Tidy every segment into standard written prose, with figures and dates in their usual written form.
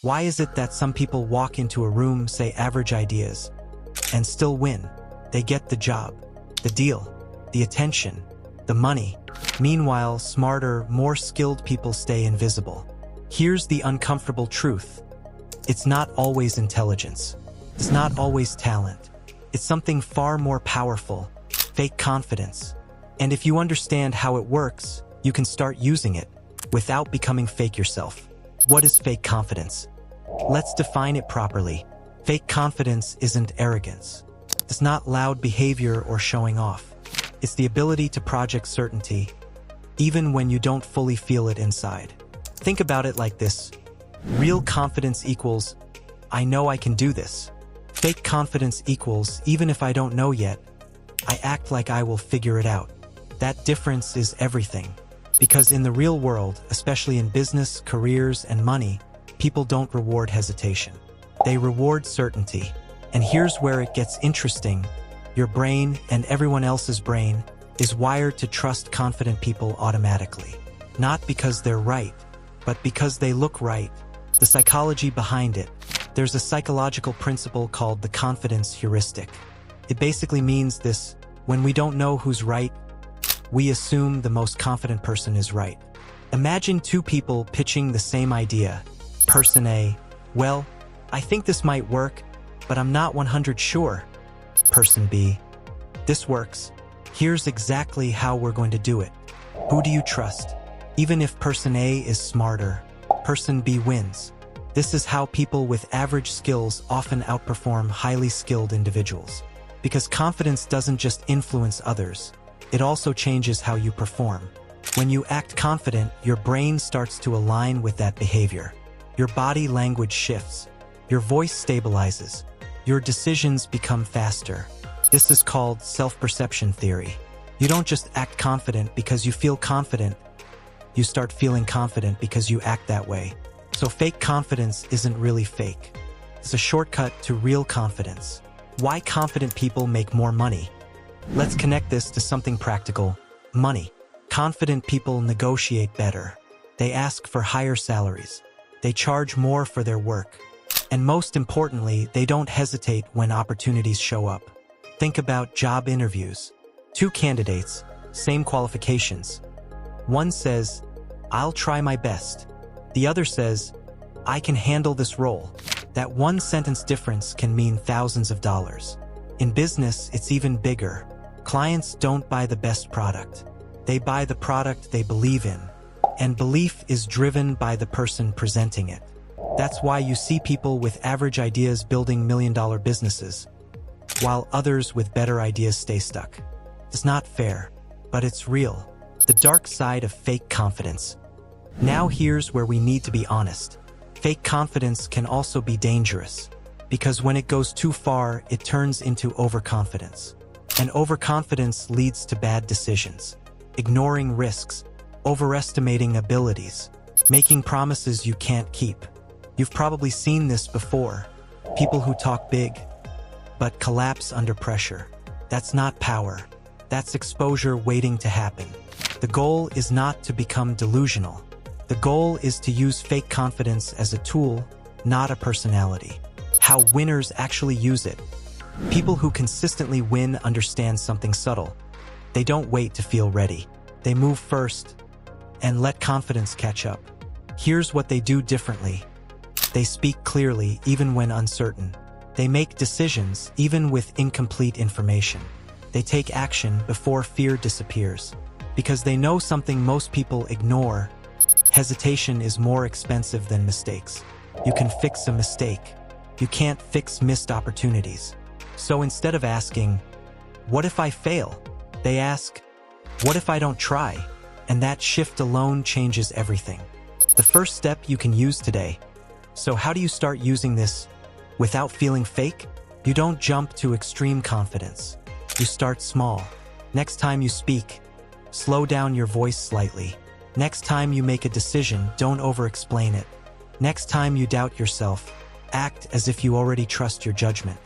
Why is it that some people walk into a room, say average ideas, and still win? They get the job, the deal, the attention, the money. Meanwhile, smarter, more skilled people stay invisible. Here's the uncomfortable truth. It's not always intelligence. It's not always talent. It's something far more powerful, fake confidence. And if you understand how it works, you can start using it without becoming fake yourself. What is fake confidence? Let's define it properly. Fake confidence isn't arrogance. It's not loud behavior or showing off. It's the ability to project certainty, even when you don't fully feel it inside. Think about it like this. Real confidence equals, I know I can do this. Fake confidence equals, even if I don't know yet, I act like I will figure it out. That difference is everything. Because in the real world, especially in business, careers, and money, people don't reward hesitation. They reward certainty. And here's where it gets interesting. Your brain and everyone else's brain is wired to trust confident people automatically. Not because they're right, but because they look right. The psychology behind it. There's a psychological principle called the confidence heuristic. It basically means this: when we don't know who's right, we assume the most confident person is right. Imagine two people pitching the same idea. Person A, well, I think this might work, but I'm not 100 sure. Person B, this works. Here's exactly how we're going to do it. Who do you trust? Even if person A is smarter, person B wins. This is how people with average skills often outperform highly skilled individuals. Because confidence doesn't just influence others, it also changes how you perform. When you act confident, your brain starts to align with that behavior. Your body language shifts. Your voice stabilizes. Your decisions become faster. This is called self-perception theory. You don't just act confident because you feel confident. You start feeling confident because you act that way. So fake confidence isn't really fake. It's a shortcut to real confidence. Why confident people make more money? Let's connect this to something practical. Money. Confident people negotiate better. They ask for higher salaries. They charge more for their work. And most importantly, they don't hesitate when opportunities show up. Think about job interviews. Two candidates, same qualifications. One says, I'll try my best. The other says, I can handle this role. That one sentence difference can mean thousands of dollars. In business, it's even bigger. Clients don't buy the best product. They buy the product they believe in. And belief is driven by the person presenting it. That's why you see people with average ideas building million-dollar businesses, while others with better ideas stay stuck. It's not fair, but it's real. The dark side of fake confidence. Now here's where we need to be honest. Fake confidence can also be dangerous, because when it goes too far, it turns into overconfidence. And overconfidence leads to bad decisions, ignoring risks, overestimating abilities, making promises you can't keep. You've probably seen this before. People who talk big, but collapse under pressure. That's not power. That's exposure waiting to happen. The goal is not to become delusional. The goal is to use fake confidence as a tool, not a personality. How winners actually use it. People who consistently win understand something subtle. They don't wait to feel ready. They move first and let confidence catch up. Here's what they do differently. They speak clearly even when uncertain. They make decisions even with incomplete information. They take action before fear disappears. Because they know something most people ignore. Hesitation is more expensive than mistakes. You can fix a mistake. You can't fix missed opportunities. So instead of asking, what if I fail? They ask, what if I don't try? And that shift alone changes everything. The first step you can use today. So how do you start using this without feeling fake? You don't jump to extreme confidence. You start small. Next time you speak, slow down your voice slightly. Next time you make a decision, don't over-explain it. Next time you doubt yourself, act as if you already trust your judgment.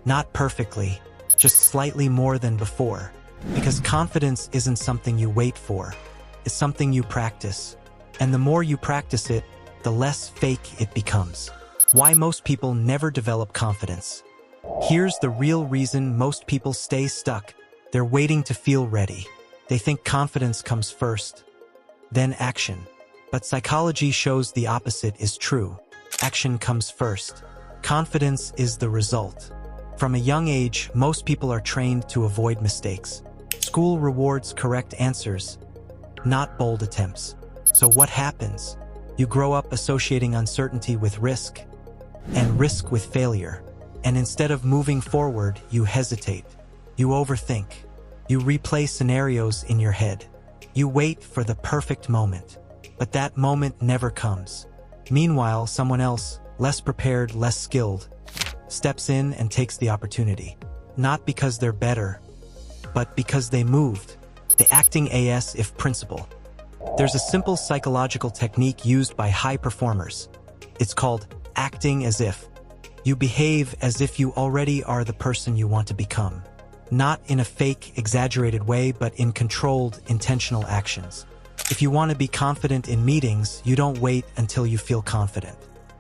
Not perfectly, just slightly more than before. Because confidence isn't something you wait for. It's something you practice. And the more you practice it, the less fake it becomes. Why most people never develop confidence. Here's the real reason most people stay stuck. They're waiting to feel ready. They think confidence comes first, then action. But psychology shows the opposite is true. Action comes first. Confidence is the result. From a young age, most people are trained to avoid mistakes. School rewards correct answers, not bold attempts. So what happens? You grow up associating uncertainty with risk, and risk with failure. And instead of moving forward, you hesitate. You overthink. You replay scenarios in your head. You wait for the perfect moment. But that moment never comes. Meanwhile, someone else, less prepared, less skilled, steps in and takes the opportunity. Not because they're better, but because they moved. The acting as if principle. There's a simple psychological technique used by high performers. It's called acting as if. You behave as if you already are the person you want to become. Not in a fake, exaggerated way, but in controlled, intentional actions. If you want to be confident in meetings, you don't wait until you feel confident.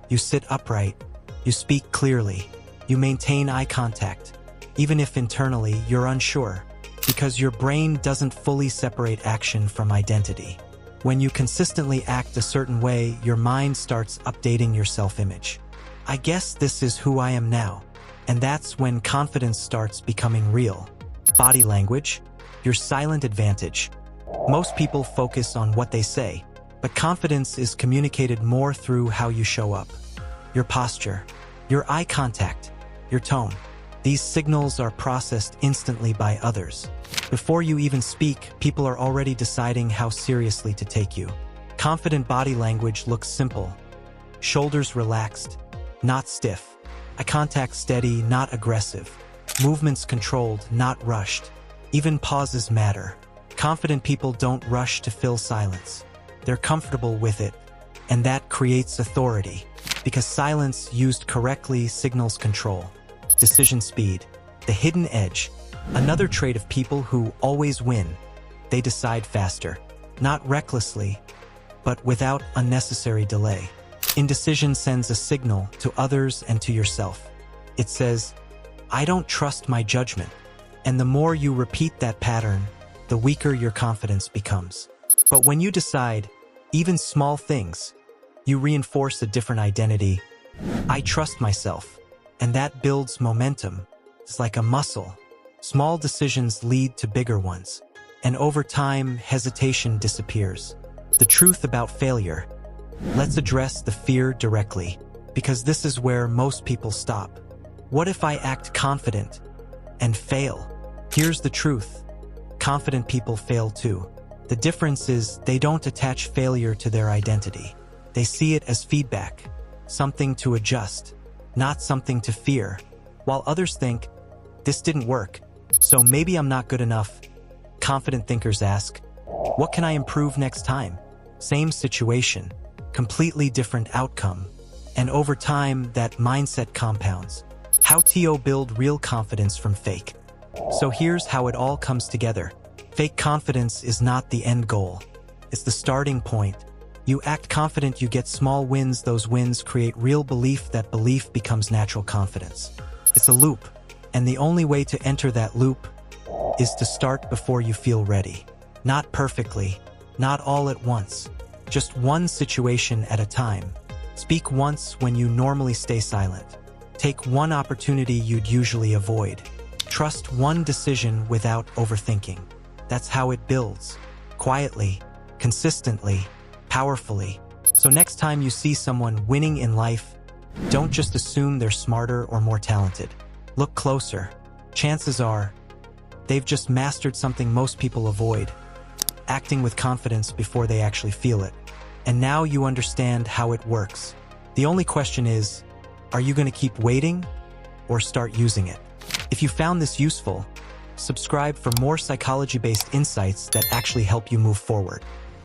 You sit upright. You speak clearly. You maintain eye contact, even if internally you're unsure, because your brain doesn't fully separate action from identity. When you consistently act a certain way, your mind starts updating your self-image. I guess this is who I am now. And that's when confidence starts becoming real. Body language, your silent advantage. Most people focus on what they say, but confidence is communicated more through how you show up. Your posture, your eye contact, your tone. These signals are processed instantly by others. Before you even speak, people are already deciding how seriously to take you. Confident body language looks simple. Shoulders relaxed, not stiff. Eye contact steady, not aggressive. Movements controlled, not rushed. Even pauses matter. Confident people don't rush to fill silence. They're comfortable with it, and that creates authority, because silence used correctly signals control. Decision speed, the hidden edge. Another trait of people who always win. They decide faster, not recklessly, but without unnecessary delay. Indecision sends a signal to others and to yourself. It says, I don't trust my judgment. And the more you repeat that pattern, the weaker your confidence becomes. But when you decide, even small things, you reinforce a different identity. I trust myself. And that builds momentum. It's like a muscle. Small decisions lead to bigger ones. And over time, hesitation disappears. The truth about failure. Let's address the fear directly, because this is where most people stop. What if I act confident and fail? Here's the truth. Confident people fail too. The difference is they don't attach failure to their identity. They see it as feedback, something to adjust, not something to fear. While others think, this didn't work, so maybe I'm not good enough. Confident thinkers ask, what can I improve next time? Same situation, completely different outcome. And over time, that mindset compounds. How to build real confidence from fake. So here's how it all comes together. Fake confidence is not the end goal. It's the starting point. You act confident, you get small wins. Those wins create real belief. That belief becomes natural confidence. It's a loop. And the only way to enter that loop is to start before you feel ready. Not perfectly, not all at once. Just one situation at a time. Speak once when you normally stay silent. Take one opportunity you'd usually avoid. Trust one decision without overthinking. That's how it builds. Quietly, consistently, powerfully. So next time you see someone winning in life, don't just assume they're smarter or more talented. Look closer. Chances are, they've just mastered something most people avoid. Acting with confidence before they actually feel it. And now you understand how it works. The only question is, are you going to keep waiting or start using it? If you found this useful, subscribe for more psychology-based insights that actually help you move forward.